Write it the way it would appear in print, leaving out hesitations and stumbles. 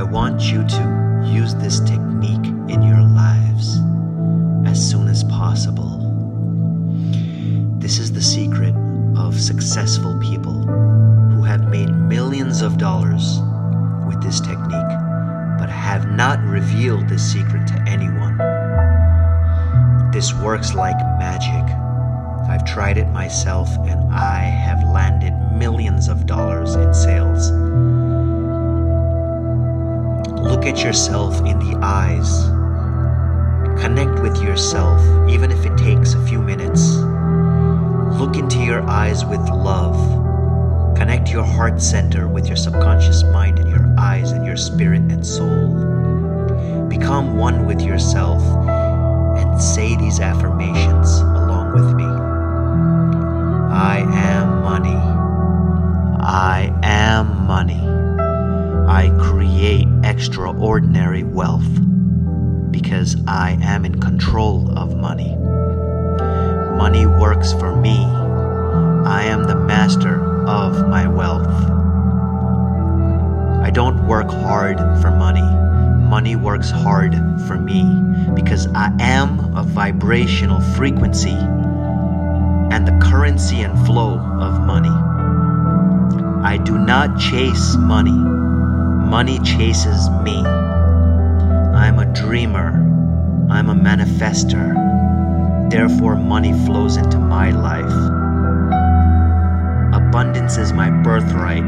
I want you to use this technique in your lives as soon as possible. This is the secret of successful people who have made millions of dollars with this technique, but have not revealed this secret to anyone. This works like magic. I've tried it myself and I have landed millions of dollars in sales. Look at yourself in the eyes. Connect with yourself, even if it takes a few minutes. Look into your eyes with love. Connect your heart center with your subconscious mind and your eyes and your spirit and soul. Become one with yourself and say these affirmations along with me. I am money. I am money. I create extraordinary wealth because I am in control of money. Money works for me. I am the master of my wealth. I don't work hard for money. Money works hard for me because I am a vibrational frequency and the currency and flow of money. I do not chase money. Money chases me. I'm a dreamer. I'm a manifester. Therefore, money flows into my life. Abundance is my birthright.